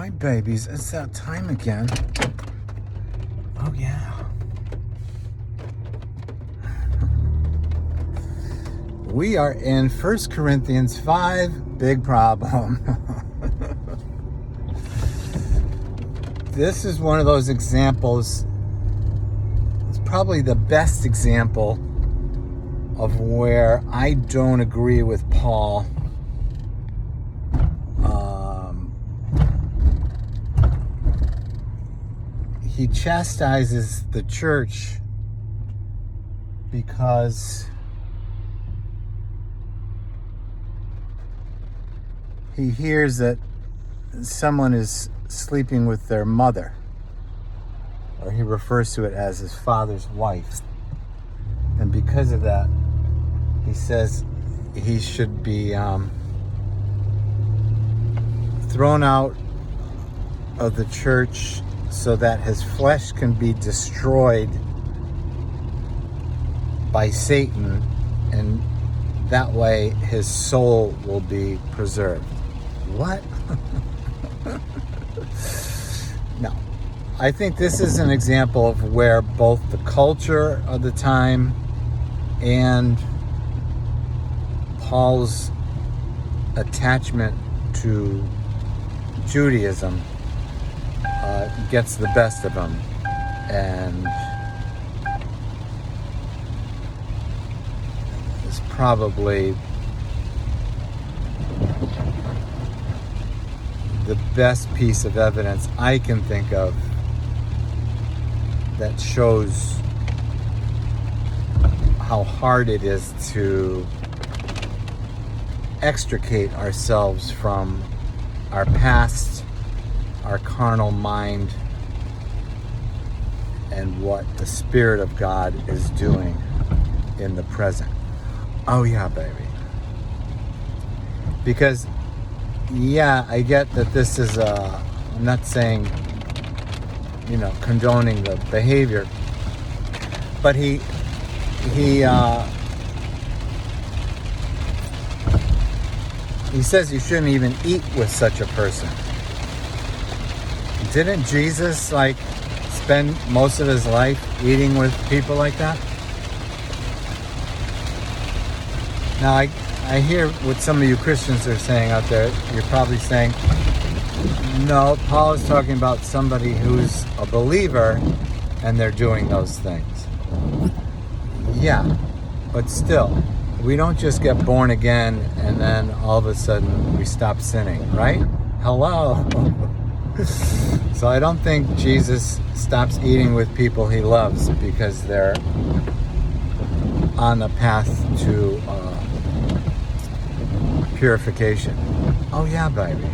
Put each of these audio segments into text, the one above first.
right, babies, it's that time again. Oh, yeah. We are in 1 Corinthians 5, big problem. This is one of those examples, it's probably the best example of where I don't agree with Paul. He chastises the church because he hears that someone is sleeping with their mother, or he refers to it as his father's wife. And because of that, he says he should be thrown out of the church so that his flesh can be destroyed by Satan, and that way his soul will be preserved. What? No. I think this is an example of where both the culture of the time and Paul's attachment to Judaism gets the best of him, and is probably the best piece of evidence I can think of that shows how hard it is to extricate ourselves from our past, our carnal mind, and what the Spirit of God is doing in the present. Oh yeah, baby. Because, yeah, I get that this is, I'm not saying, condoning the behavior, but he says you shouldn't even eat with such a person. Didn't Jesus, spend most of his life eating with people like that? Now, I hear what some of you Christians are saying out there. You're probably saying, no, Paul is talking about somebody who's a believer and they're doing those things. Yeah, but still, we don't just get born again and then all of a sudden we stop sinning, right? Hello. So I don't think Jesus stops eating with people he loves because they're on a path to purification. Oh yeah, baby.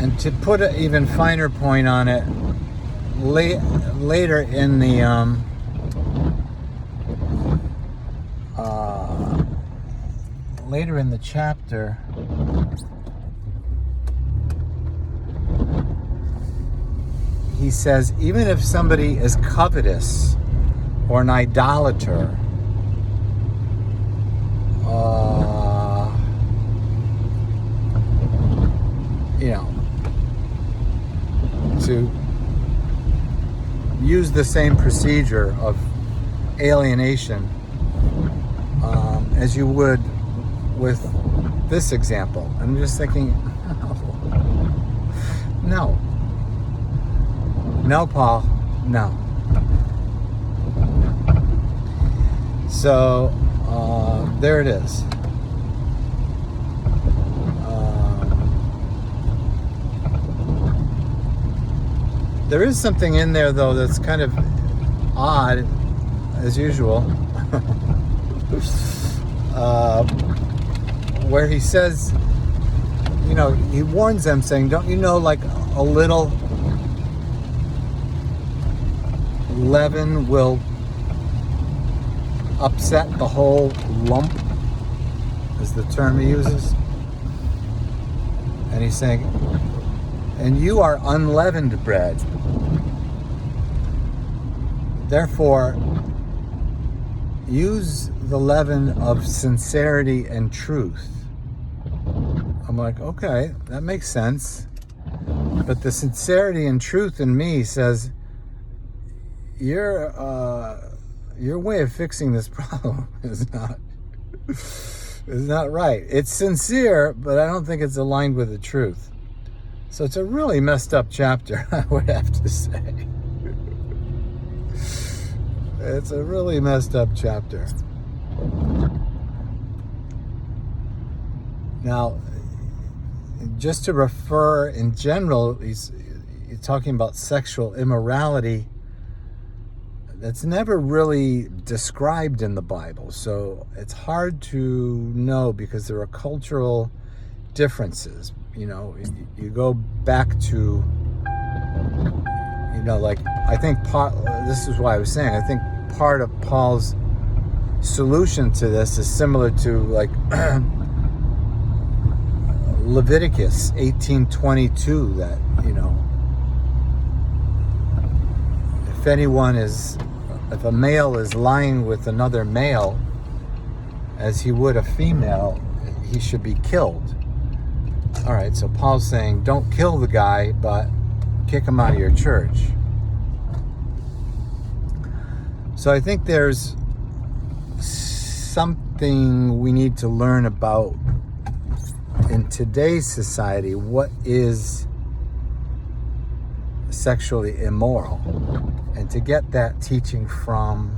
And to put an even finer point on it, later in the chapter, he says, even if somebody is covetous or an idolater, to use the same procedure of alienation as you would with this example. I'm just thinking, no, Paul, no. So there it is. There is something in there, though, that's kind of odd, as usual, where he says, he warns them, saying, don't you know, a little leaven will upset the whole lump, is the term he uses. And he's saying, and you are unleavened bread. Therefore, use the leaven of sincerity and truth. I'm like, okay, that makes sense. But the sincerity and truth in me says, your way of fixing this problem is not right. It's sincere, but I don't think it's aligned with the truth. So it's a really messed up chapter, I would have to say. It's a really messed up chapter. Now, just to refer in general, he's talking about sexual immorality. That's never really described in the Bible. So it's hard to know because there are cultural differences. You know, you go back to, like, I think this is why I was saying, I think part of Paul's solution to this is similar to, like, Leviticus 18:22, that, if a male is lying with another male as he would a female, he should be killed. All right, so Paul's saying, don't kill the guy, but kick him out of your church. So I think there's something we need to learn about in today's society. What is sexually immoral? And to get that teaching from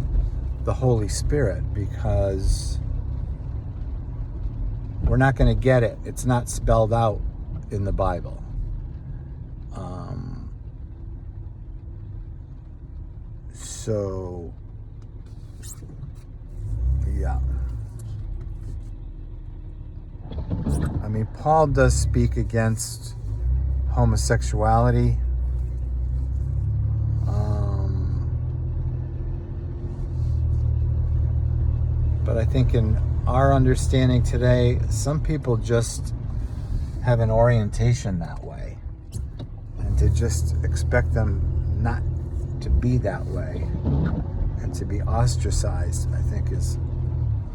the Holy Spirit, because we're not going to get it. It's not spelled out in the Bible. So, yeah. I mean, Paul does speak against homosexuality. But I think in our understanding today, some people just have an orientation that way. And to just expect them not to be that way and to be ostracized, I think, is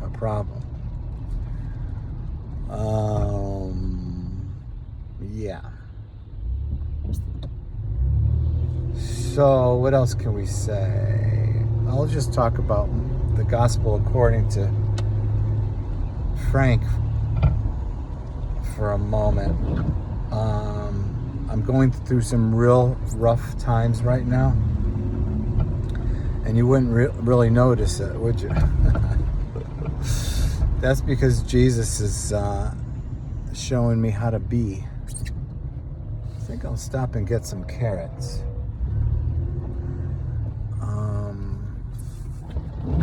a problem. Yeah. So what else can we say? I'll just talk about the gospel according to Frank for a moment. I'm going through some real rough times right now, and you wouldn't really notice it, would you? That's because Jesus is showing me how to be. I think I'll stop and get some carrots.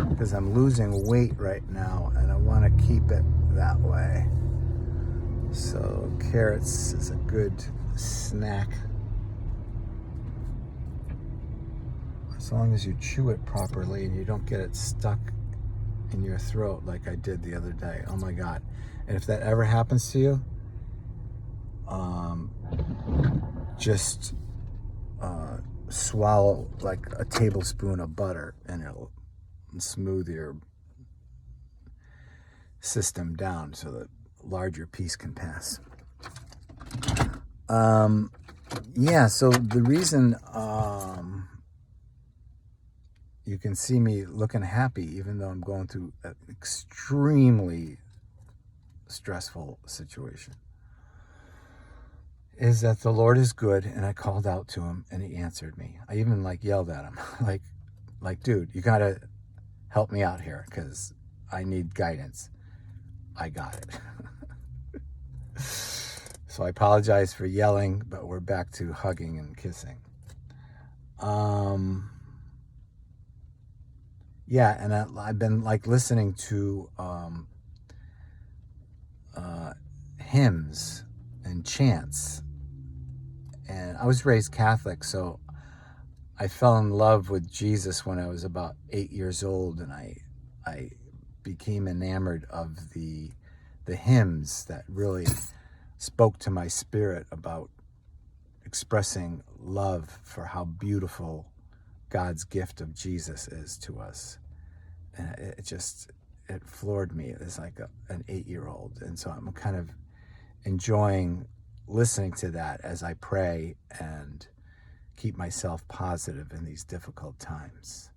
Because I'm losing weight right now and I want to keep it that way. So carrots is a good snack. As long as you chew it properly and you don't get it stuck in your throat like I did the other day. Oh my God. And if that ever happens to you, just swallow like a tablespoon of butter and it'll smooth your system down so that larger piece can pass. Yeah, so the reason you can see me looking happy even though I'm going through an extremely stressful situation is that the Lord is good, and I called out to him and he answered me. I even yelled at him like dude, you gotta help me out here because I need guidance. I got it. So I apologize for yelling, but we're back to hugging and kissing. Yeah, and I've been listening to hymns and chants. And I was raised Catholic, so I fell in love with Jesus when I was about 8 years old, and I became enamored of the hymns that really spoke to my spirit about expressing love for how beautiful God's gift of Jesus is to us. And it floored me as an 8-year-old. And so I'm kind of enjoying listening to that as I pray and keep myself positive in these difficult times.